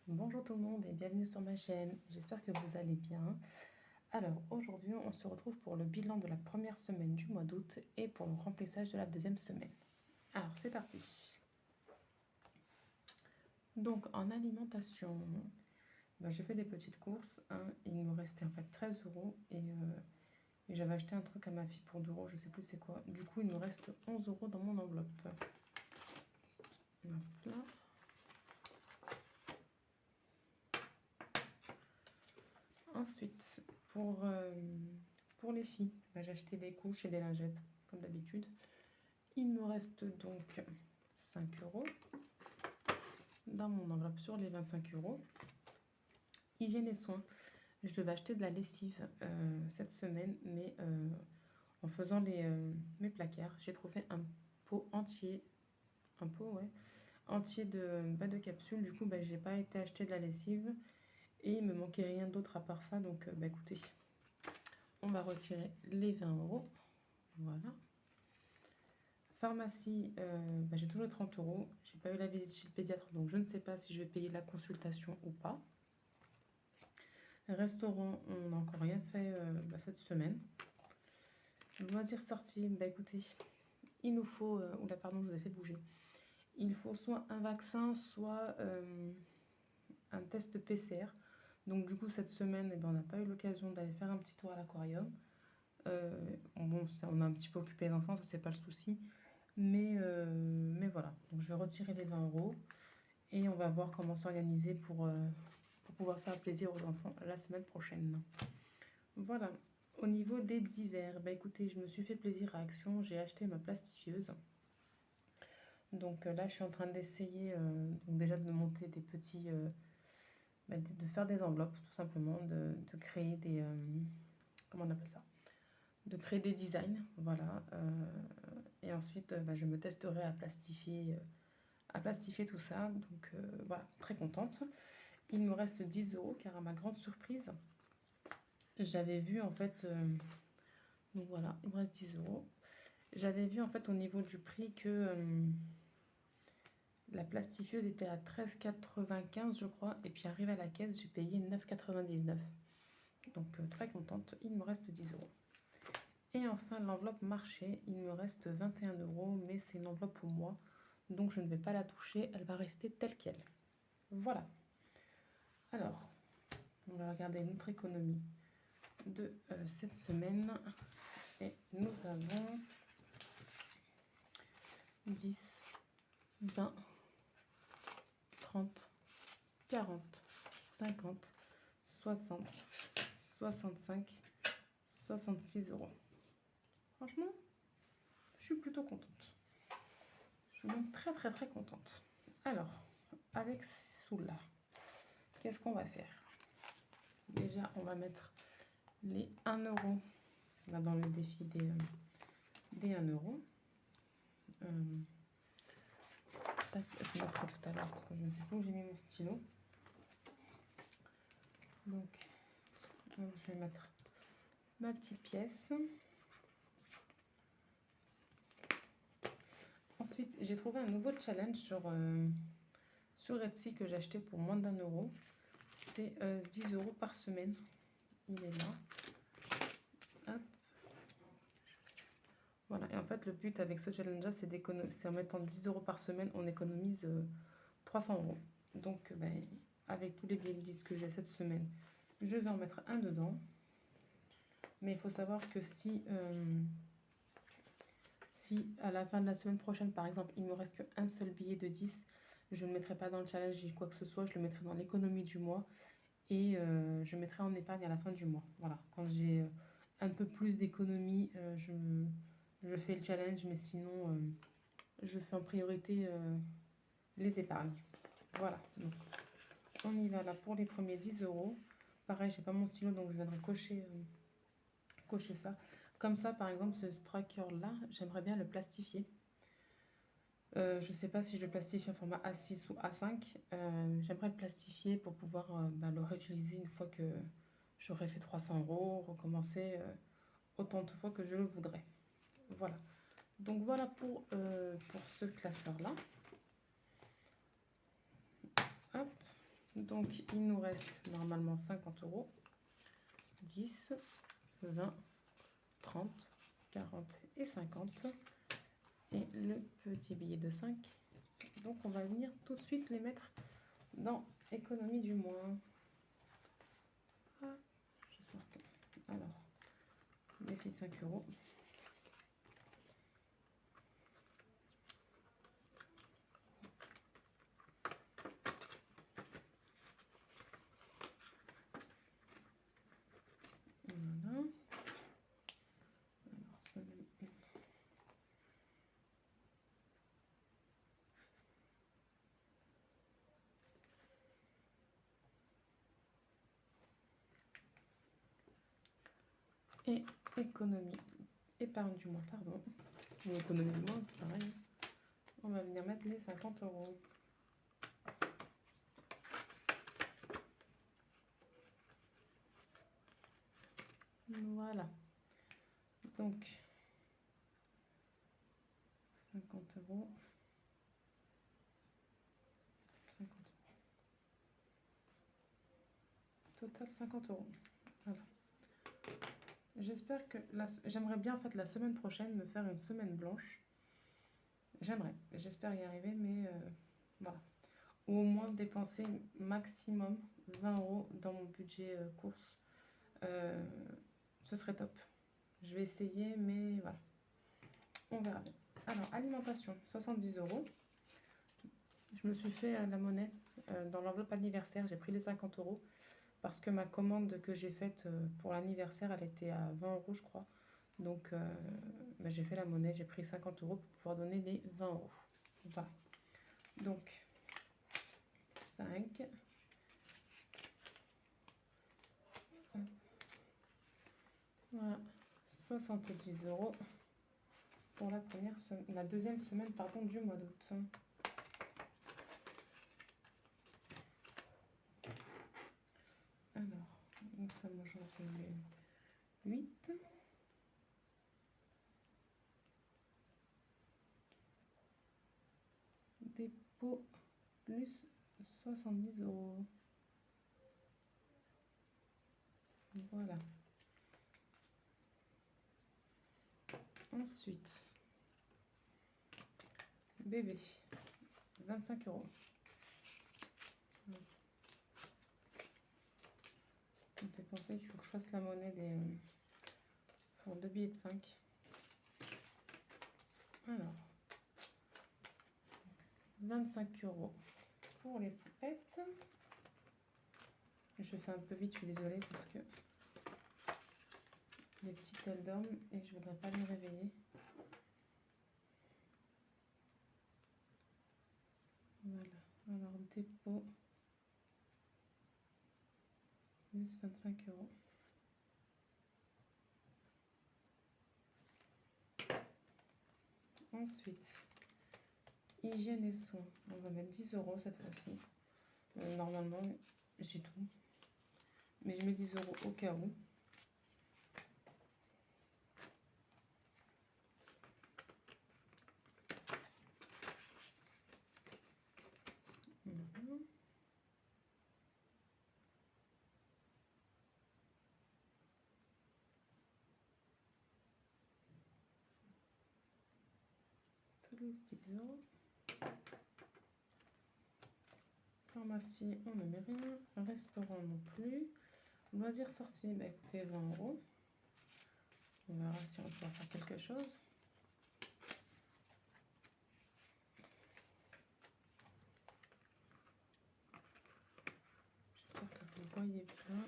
Bonjour tout le monde et bienvenue sur ma chaîne, j'espère que vous allez bien. Alors aujourd'hui on se retrouve pour le bilan de la première semaine du mois d'août et pour le remplissage de la deuxième semaine. Alors c'est parti. Donc en alimentation, j'ai fait des petites courses, hein. Il me restait en fait 13 € et j'avais acheté un truc à ma fille pour 2 €, je sais plus c'est quoi. Du coup il me reste 11 € dans mon enveloppe. Hop là. Ensuite, pour les filles, j'ai acheté des couches et des lingettes, comme d'habitude. Il me reste donc 5 € dans mon enveloppe sur les 25 €. Hygiène et soins. Je devais acheter de la lessive cette semaine, mais en faisant mes placards, j'ai trouvé un pot entier, entier de capsules. Du coup, j'ai pas été acheter de la lessive et il me manquait rien d'autre à part ça. Donc, écoutez, on va retirer les 20 €. Voilà. Pharmacie, j'ai toujours 30 €. J'ai pas eu la visite chez le pédiatre, donc je ne sais pas si je vais payer la consultation ou pas. Restaurant, on n'a encore rien fait cette semaine. Loisirs sortis, écoutez, il nous faut... oula, pardon, je vous ai fait bouger. Il faut soit un vaccin, soit un test PCR. Donc du coup, cette semaine, on n'a pas eu l'occasion d'aller faire un petit tour à l'aquarium. On a un petit peu occupé les enfants, ça c'est pas le souci. Mais voilà, donc je vais retirer les 20 € et on va voir comment s'organiser pour pouvoir faire plaisir aux enfants la semaine prochaine. Voilà, au niveau des divers, écoutez, je me suis fait plaisir à Action, j'ai acheté ma plastifieuse. Donc là, je suis en train d'essayer déjà de me monter des petits... de faire des enveloppes, tout simplement, de créer des... comment on appelle ça? De créer des designs, voilà. Et ensuite, je me testerai à plastifier tout ça. Donc voilà, très contente. Il me reste 10 € car à ma grande surprise, j'avais vu en fait... donc voilà, il me reste 10 €. J'avais vu en fait au niveau du prix que la plastifieuse était à 13,95 € je crois. Et puis arrivé à la caisse, j'ai payé 9,99 €. Donc très contente, il me reste 10 €. Et enfin, l'enveloppe marché, il me reste 21 €, mais c'est une enveloppe pour moi, donc je ne vais pas la toucher, elle va rester telle qu'elle. Voilà. Alors, on va regarder notre économie de cette semaine. Et nous avons 10, 20, 30, 40, 50, 60, 65, 66 €. Franchement, je suis plutôt contente. Je suis même très très très contente. Alors, avec ces sous-là, qu'est-ce qu'on va faire? Déjà, on va mettre les 1 € là, dans le défi des 1 €. Je mettrai tout à l'heure parce que je ne sais pas où j'ai mis mon stylo. Donc, je vais mettre ma petite pièce. Ensuite, j'ai trouvé un nouveau challenge sur Etsy que j'ai acheté pour moins d'1 €. C'est 10 € par semaine. Il est là. Hop. Voilà, et en fait, le but avec ce challenge-là, c'est en mettant 10 € par semaine, on économise 300 €. Donc, avec tous les goodies que j'ai cette semaine, je vais en mettre un dedans. Mais il faut savoir que si à la fin de la semaine prochaine, par exemple, il ne me reste qu'un seul billet de 10, je ne le mettrai pas dans le challenge quoi que ce soit, je le mettrai dans l'économie du mois et je mettrai en épargne à la fin du mois. Voilà, quand j'ai un peu plus d'économie, je fais le challenge, mais sinon, je fais en priorité les épargnes. Voilà, donc on y va là pour les premiers 10 €. Pareil, j'ai pas mon stylo, donc je viendrai cocher ça. Comme ça, par exemple, ce striker-là, j'aimerais bien le plastifier. Je ne sais pas si je le plastifie en format A6 ou A5. J'aimerais le plastifier pour pouvoir le réutiliser une fois que j'aurai fait 300 €, recommencer autant de fois que je le voudrais. Voilà. Donc voilà pour ce classeur-là. Hop. Donc, il nous reste normalement 50 euros. 10, 20, 30, 40 et 50. Et le petit billet de 5. Donc, on va venir tout de suite les mettre dans économie du mois. Ah, j'espère que... Alors, défi 5 euros. Voilà. Alors, semaine 1. Et économie, épargne du mois, pardon. Ou économie du mois, c'est pareil. On va venir mettre les 50 euros. Voilà. Donc, 50 euros. 50 euros. Total 50 euros. Voilà. J'espère que... J'aimerais bien, en fait, la semaine prochaine, me faire une semaine blanche. J'aimerais. J'espère y arriver, mais voilà. Ou au moins dépenser maximum 20 euros dans mon budget course. Ce serait top. Je vais essayer, mais voilà. On verra bien. Alors, alimentation, 70 euros. Je me suis fait la monnaie dans l'enveloppe anniversaire. J'ai pris les 50 euros parce que ma commande que j'ai faite pour l'anniversaire, elle était à 20 euros, je crois. Donc, bah, j'ai fait la monnaie. J'ai pris 50 euros pour pouvoir donner les 20 euros. Voilà. Donc, 5. Voilà. 70 euros pour la deuxième semaine pardon, du mois d'août. Alors, donc ça, moi j'en fais 8. Dépôt plus 70 euros. Voilà. Ensuite, bébé, 25 euros. Ça me fait penser qu'il faut que je fasse la monnaie pour 2 billets de 5. Alors, 25 euros pour les poupettes. Je fais un peu vite, je suis désolée parce que les petites elles dorment et je voudrais pas les réveiller. Voilà, alors dépôt plus 25 euros. Ensuite, hygiène et soins, on va mettre 10 euros cette fois-ci. Normalement, j'ai tout, mais je mets 10 euros au cas où. Plus 10 euros. Pharmacie, on ne met rien. Restaurant non plus. Loisirs sortis, bah écoutez, 20 euros. On verra si on peut faire quelque chose. J'espère que vous voyez bien.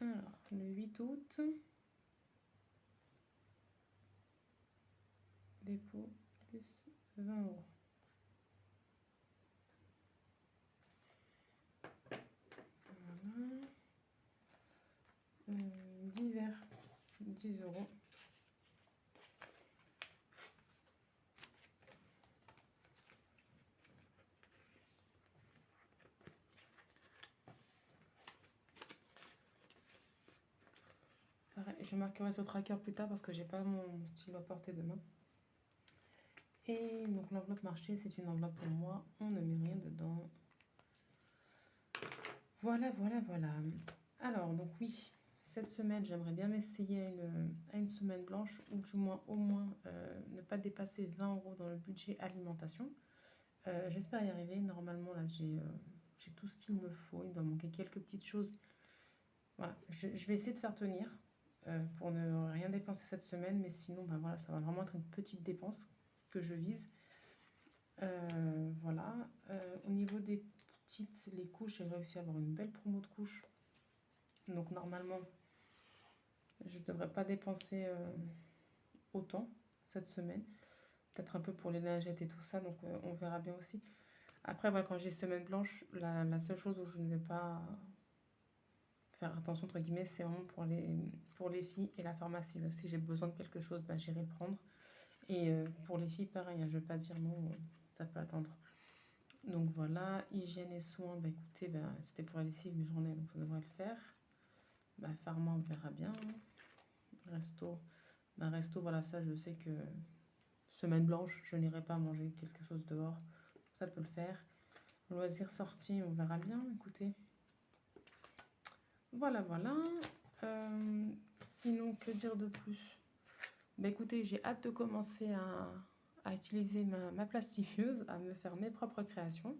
Alors, le 8 août. Dépôt plus 20 euros. Voilà. Divers, 10 euros. Pareil, je marquerai sur tracker plus tard parce que j'ai pas mon stylo à portée de main. Et donc l'enveloppe marché, c'est une enveloppe pour moi. On ne met rien dedans. Voilà, voilà, voilà. Alors, donc oui, cette semaine, j'aimerais bien m'essayer à une semaine blanche, ou du moins, au moins, ne pas dépasser 20 euros dans le budget alimentation. J'espère y arriver. Normalement, là, j'ai tout ce qu'il me faut. Il doit manquer quelques petites choses. Voilà, je vais essayer de faire tenir pour ne rien dépenser cette semaine, mais sinon, ben voilà, ça va vraiment être une petite dépense que je vise. Voilà. Au niveau des les couches, j'ai réussi à avoir une belle promo de couches. Donc normalement, je ne devrais pas dépenser autant cette semaine. Peut-être un peu pour les lingettes et tout ça, donc on verra bien aussi. Après, voilà, quand j'ai semaine blanche, la seule chose où je ne vais pas faire attention, entre guillemets, c'est vraiment pour les filles et la pharmacie. Là, si j'ai besoin de quelque chose, bah, j'irai le prendre. Et pour les filles, pareil, hein, je ne vais pas dire non, ça peut attendre. Donc voilà, hygiène et soins, bah écoutez, bah, c'était pour la lessive, mais j'en ai, donc ça devrait le faire. Bah, pharma, on verra bien, hein. Resto, bah, resto, voilà, ça, je sais que semaine blanche, je n'irai pas manger quelque chose dehors, ça peut le faire. Loisirs sortis, on verra bien, écoutez. Voilà, voilà. Sinon, que dire de plus? Bah écoutez, j'ai hâte de commencer à utiliser ma plastifieuse, à me faire mes propres créations.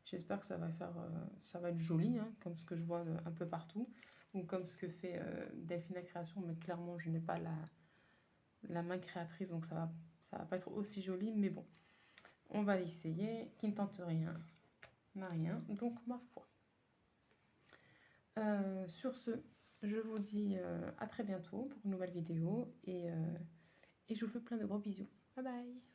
J'espère que ça va être joli, hein, comme ce que je vois un peu partout, ou comme ce que fait Delphine Création, mais clairement, je n'ai pas la main créatrice, donc ça va pas être aussi joli, mais bon, on va essayer. Qui ne tente rien n'a rien, donc ma foi. Sur ce, je vous dis à très bientôt pour une nouvelle vidéo et je vous fais plein de gros bisous. Bye bye!